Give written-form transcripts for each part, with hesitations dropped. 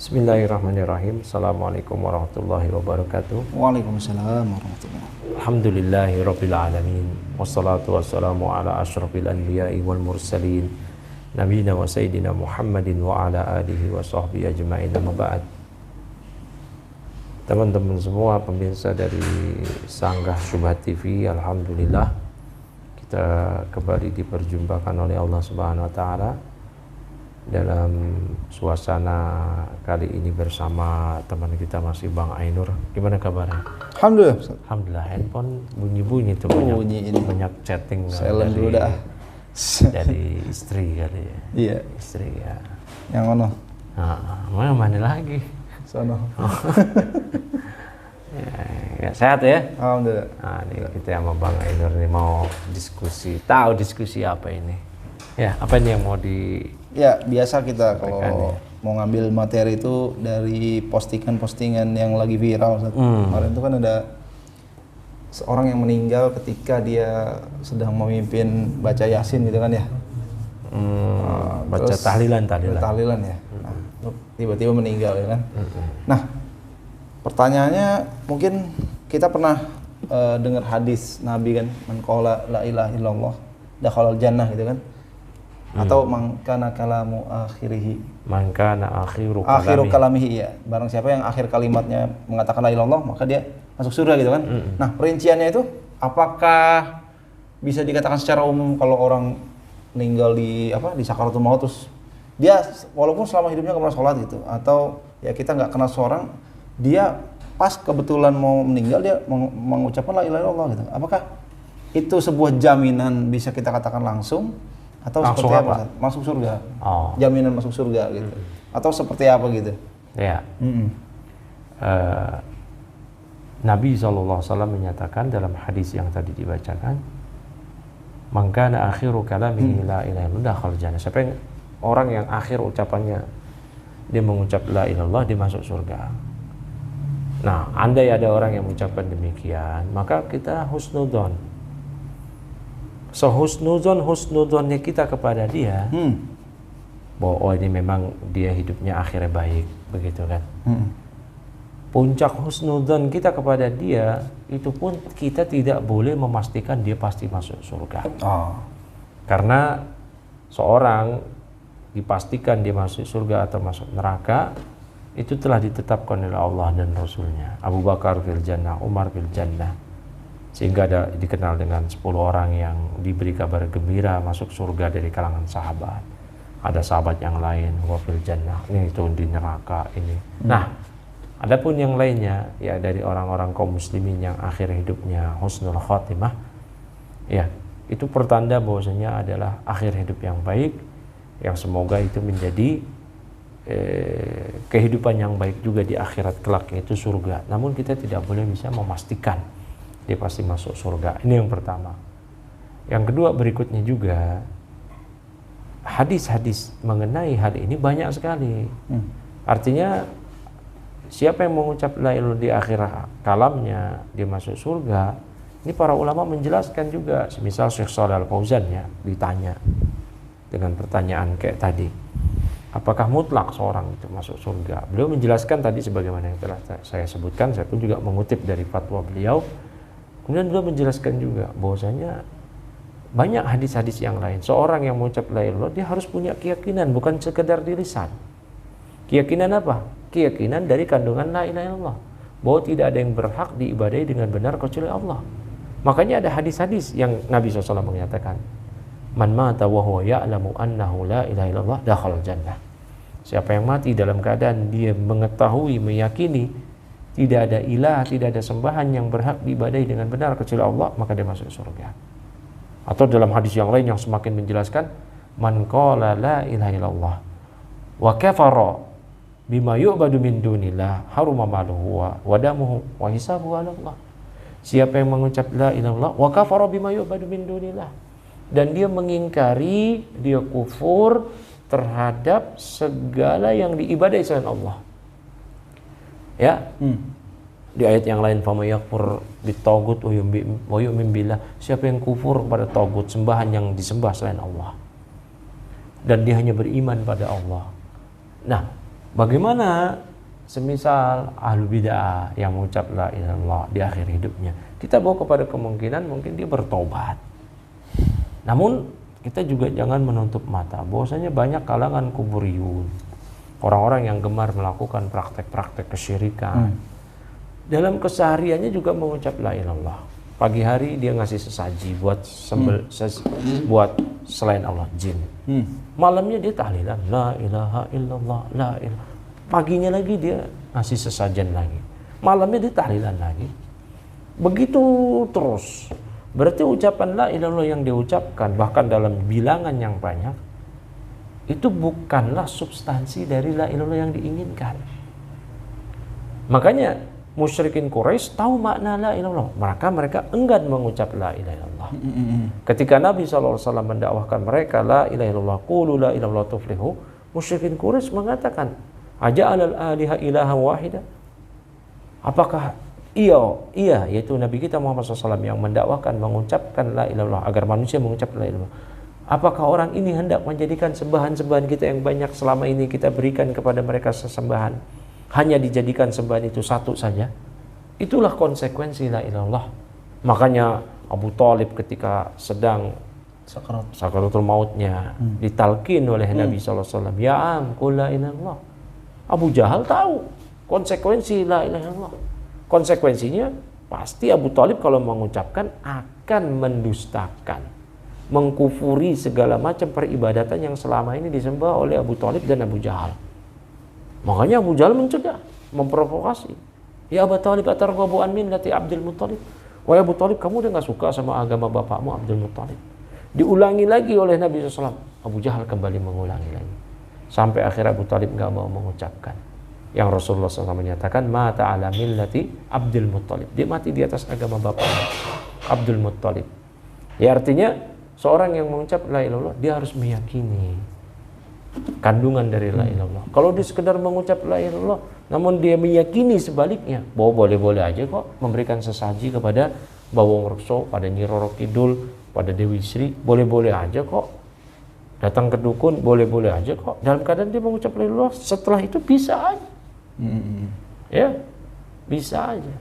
Bismillahirrahmanirrahim. Assalamualaikum warahmatullahi wabarakatuh. Waalaikumsalam warahmatullahi wabarakatuh. Alhamdulillahi rabbil alamin. Wassalatu wassalamu ala asyrafil anbiya'i wal mursalin. Nabiyina wa sayyidina Muhammadin wa ala alihi wa sahbihi ajma'in. Amma ba'd. Teman-teman semua pemirsa dari Sanggah Syubhat TV, alhamdulillah kita kembali diperjumpakan oleh Allah Subhanahu wa taala dalam suasana kali ini bersama teman kita masih Bang Ainur. Gimana kabarnya? Alhamdulillah. Alhamdulillah. Handphone bunyi-bunyi tuh, banyak chatting silent dulu dah. Dari istri kali ya. Iya. Istri ya. Yang mana? Nah, mana lagi? Sono. Ya, sehat ya? Alhamdulillah. Nah, ini kita sama Bang Ainur nih mau diskusi. Tahu diskusi apa ini? Ya, apa ini yang mau di... Ya, biasa kita kalau ya, mau ngambil materi itu dari postingan-postingan yang lagi viral. Kemarin itu kan ada seorang yang meninggal ketika dia sedang memimpin baca Yasin gitu kan ya. Baca tahlilan ya. Nah, tiba-tiba meninggal ya kan. Nah, pertanyaannya mungkin kita pernah dengar hadis Nabi kan, man qala la ilaha illallah dakhalal jannah gitu kan. Atau man kana kalamu akhirihi, man kana akhiru kalamihi, ya. Barang siapa yang akhir kalimatnya mengatakan la ilaha illallah, maka dia masuk surga gitu kan. Nah, perinciannya itu apakah bisa dikatakan secara umum kalau orang meninggal di sakaratul maut terus dia walaupun selama hidupnya nggak pernah sholat gitu, atau ya kita nggak kenal seorang, dia pas kebetulan mau meninggal dia mengucapkan la ilaha illallah gitu. Apakah itu sebuah jaminan bisa kita katakan langsung atau langsung seperti apa? apa? Masuk surga. Oh. Jaminan masuk surga gitu. Atau seperti apa gitu? Ya. Nabi SAW menyatakan dalam hadis yang tadi dibacakan, man kana akhiru kalamihi la ilaha illallah dakhala jannah. Siapa yang orang yang akhir ucapannya dia mengucap la ilaha illallah, dia masuk surga. Nah, andai ada orang yang mengucapkan demikian, maka kita husnudzon. So husnudzonnya kita kepada dia, bahwa ini memang dia hidupnya akhirnya baik, begitu kan. Puncak husnudzon kita kepada dia itu pun kita tidak boleh memastikan dia pasti masuk surga. Karena seorang dipastikan dia masuk surga atau masuk neraka itu telah ditetapkan oleh Allah dan Rasulnya. Abu Bakar fil jannah, Umar fil jannah, sehingga dikenal dengan 10 orang yang diberi kabar gembira masuk surga dari kalangan sahabat. Ada sahabat yang lain wafil jannah, ini itu di neraka ini. Nah, adapun yang lainnya ya dari orang-orang kaum muslimin yang akhir hidupnya husnul khotimah, ya itu pertanda bahwasanya adalah akhir hidup yang baik, yang semoga itu menjadi kehidupan yang baik juga di akhirat kelak, yaitu surga. Namun kita tidak boleh bisa memastikan dia pasti masuk surga. Ini yang pertama. Yang kedua, berikutnya juga hadis-hadis mengenai hal ini banyak sekali. Artinya siapa yang mengucap la ilaha illallah di akhir kalamnya dia masuk surga. Ini para ulama menjelaskan juga. Misal Syekh Shalih Al-Fauzan ya ditanya dengan pertanyaan kayak tadi, apakah mutlak seorang itu masuk surga? Beliau menjelaskan tadi sebagaimana yang telah saya sebutkan. Saya pun juga mengutip dari fatwa beliau. Kemudian beliau menjelaskan juga bahwasanya banyak hadis-hadis yang lain. Seorang yang mengucap la ilaha illallah dia harus punya keyakinan, bukan sekedar di lisan. Keyakinan apa? Keyakinan dari kandungan la ilaha illallah, bahwa tidak ada yang berhak diibadahi dengan benar kecuali Allah. Makanya ada hadis-hadis yang Nabi SAW mengatakan, man mata wa huwa ya'lamu annahu la ilaha illallah dakhala jannah. Siapa yang mati dalam keadaan dia mengetahui, meyakini tidak ada ilah, tidak ada sembahan yang berhak diibadahi dengan benar kecuali Allah, maka dia masuk surga. Atau dalam hadis yang lain yang semakin menjelaskan, man qala la ilaha illallah wa kafara bima yu'badu min dunillah haruma maluhu wa damuhu wa hisabuhu 'ala Allah. Siapa yang mengucap la ilaha illallah wa kafara bima yu'badu min dunillah, dan dia mengingkari, dia kufur terhadap segala yang diibadahi selain Allah. Ya, di ayat yang lain, fama yakfur bitaghut wa yu'min billah, siapa yang kufur pada taghut, sembahan yang disembah selain Allah, dan dia hanya beriman pada Allah. Nah, Bagaimana semisal ahlu bid'ah yang mengucap la ilaha illallah di akhir hidupnya, kita bawa kepada kemungkinan mungkin dia bertobat. Namun kita juga jangan menutup mata bahwasanya banyak kalangan kuburiyun, orang-orang yang gemar melakukan praktek-praktek kesyirikan. Dalam kesehariannya juga mengucap la ilaha illallah. Pagi hari dia ngasih sesaji buat buat selain Allah, jin. Malamnya dia tahlilan la ilaha illallah, la ilaha. Paginya lagi dia ngasih sesajen lagi. Malamnya dia tahlilan lagi. Begitu terus. Berarti ucapan la ilaha illallah yang diucapkan bahkan dalam bilangan yang banyak itu bukanlah substansi dari la ilaha illallah yang diinginkan. Makanya musyrikin Quraisy tahu makna la ilaha illallah, maka mereka enggan mengucap la ilaha illallah. Ketika Nabi SAW mendakwahkan mereka la ilaha illallah, qulu la ilaha illallah tuflihu, musyrikin Quraisy mengatakan, aja'alal aliha ilaha wahida? Apakah iya, yaitu Nabi kita Muhammad SAW yang mendakwakan mengucapkan la ilaha illallah agar manusia mengucap la ilaha illallah. Apakah orang ini hendak menjadikan sembahan-sembahan kita yang banyak selama ini kita berikan kepada mereka sesembahan hanya dijadikan sembahan itu satu saja? Itulah konsekuensi la ilaha illallah. Makanya Abu Thalib ketika sedang sakaratul mautnya ditalkin oleh Nabi SAW, ya am qul la ilaha illallah. Abu Jahal tahu konsekuensi la ilaha illallah. Konsekuensinya pasti Abu Thalib kalau mengucapkan akan mendustakan, mengkufuri segala macam peribadatan yang selama ini disembah oleh Abu Thalib dan Abu Jahal. Makanya Abu Jahal mencegah, memprovokasi. Ya Abu Thalib atarghabu an millati Abdul Muttalib. Wahai Abu Thalib, kamu udah gak suka sama agama bapakmu Abdul Muttalib. Diulangi lagi oleh Nabi SAW. Abu Jahal kembali mengulangi lagi. Sampai akhir Abu Thalib gak mau mengucapkan. Yang Rasulullah SAW menyatakan mata ala millati Abdul Muttalib. Dia mati di atas agama bapaknya Abdul Muttalib. Ya artinya seorang yang mengucap la ilaha illallah dia harus meyakini kandungan dari la ilaha illallah. Kalau dia sekedar mengucap la ilaha illallah namun dia meyakini sebaliknya, bahwa boleh-boleh aja kok memberikan sesaji kepada Bawong Rekso, pada Nyi Roro Kidul, pada Dewi Sri, boleh-boleh aja kok. Datang ke dukun boleh-boleh aja kok. Dalam keadaan dia mengucap la ilaha illallah, setelah itu bisa aja. Ya, bisa aja.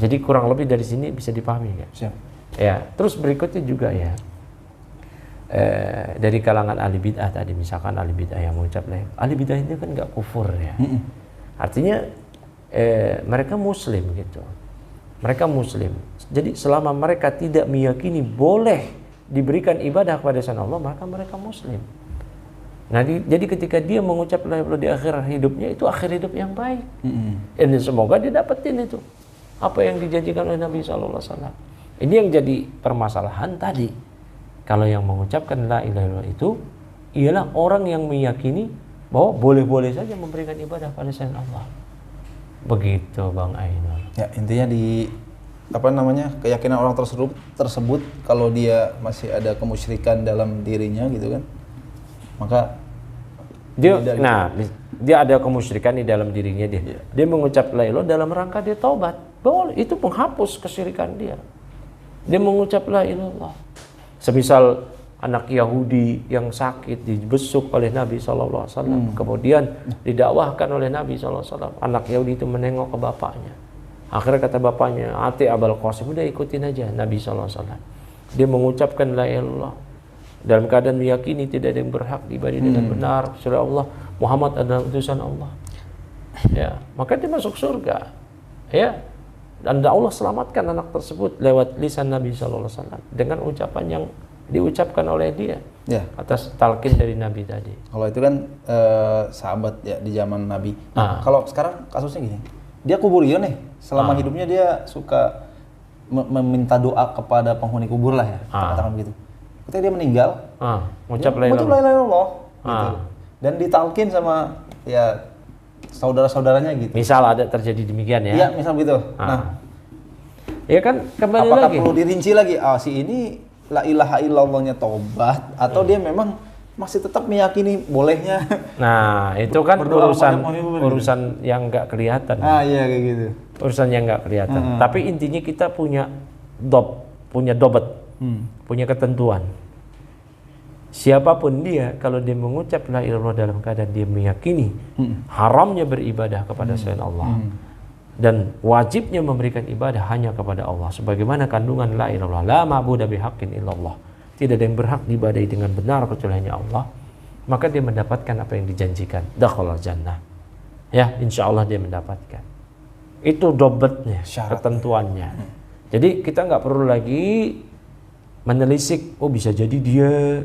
Jadi kurang lebih dari sini bisa dipahami kan? Siap. Ya, terus berikutnya juga ya, dari kalangan ahli bid'ah tadi, misalkan ahli bid'ah yang mengucap la ilaha, ahli bid'ah itu kan nggak kufur ya. Artinya mereka Muslim gitu. Mereka Muslim. Jadi selama mereka tidak meyakini boleh diberikan ibadah kepada selain Allah, maka mereka Muslim. Nah, jadi ketika dia mengucap la ilaha illallah di akhir hidupnya, itu akhir hidup yang baik. Dan semoga dia dapetin itu apa yang dijanjikan oleh Nabi SAW. Ini yang jadi permasalahan tadi. Kalau yang mengucapkan la ilaha illallah itu ialah orang yang meyakini bahwa boleh-boleh saja memberikan ibadah pada selain Allah. Begitu Bang Ainul. Ya, intinya di keyakinan orang tersebut kalau dia masih ada kemusyrikan dalam dirinya gitu kan, maka dia ada kemusyrikan di dalam dirinya dia. Dia mengucap la ilaha illallah dalam rangka dia taubat. Boleh, itu menghapus kesyirikan dia. Dia mengucap la ilaha illallah. Semisal anak Yahudi yang sakit dibesuk oleh Nabi SAW, kemudian didakwahkan oleh Nabi SAW. Anak Yahudi itu menengok ke bapaknya. Akhirnya kata bapaknya, Ati Abul Qasim, udah ikutin aja Nabi SAW. Dia mengucapkan la ilaha illallah dalam keadaan meyakini tidak ada yang berhak diibadahi dengan benar kecuali Allah, Muhammad adalah utusan Allah. Ya, maka dia masuk surga. Ya. Dan Allah selamatkan anak tersebut lewat lisan Nabi SAW dengan ucapan yang diucapkan oleh dia atas talqin dari Nabi tadi. Kalau itu kan sahabat ya di zaman Nabi. Nah, kalau sekarang kasusnya gini, dia kuburiyun nih, selama hidupnya dia suka meminta doa kepada penghuni kubur lah ya, katakan begitu. Ketika dia meninggal, mengucap la ilaha illallah gitu. Dan ditalkin sama ya saudara-saudaranya gitu. Misal ada terjadi demikian ya. Iya, misal begitu. Nah, ya kan kembali apakah lagi. Perlu dirinci lagi? Si ini la ilaha illallahnya tobat atau dia memang masih tetap meyakini bolehnya? Nah, itu kan urusan yang nggak kelihatan. Iya kayak gitu. Urusan yang nggak kelihatan. Tapi intinya kita punya dobat, punya ketentuan. siapapun dia, kalau dia mengucap la ilaha illallah dalam keadaan dia meyakini haramnya beribadah kepada selain Allah dan wajibnya memberikan ibadah hanya kepada Allah, sebagaimana kandungan la ilaha illallah, la ma'budu bihaqqin illallah, tidak ada yang berhak diibadahi dengan benar kecuali hanya Allah, maka dia mendapatkan apa yang dijanjikan, dakhalal jannah. Ya, insya Allah dia mendapatkan. Itu dobetnya, ketentuannya. Jadi kita nggak perlu lagi menelisik, oh bisa jadi dia,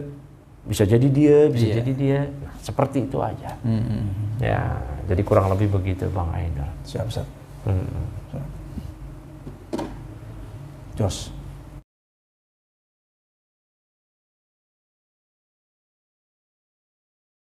bisa jadi dia, bisa jadi dia. Nah, seperti itu aja. Ya, jadi kurang lebih begitu Bang Ainul. Siap. Jos.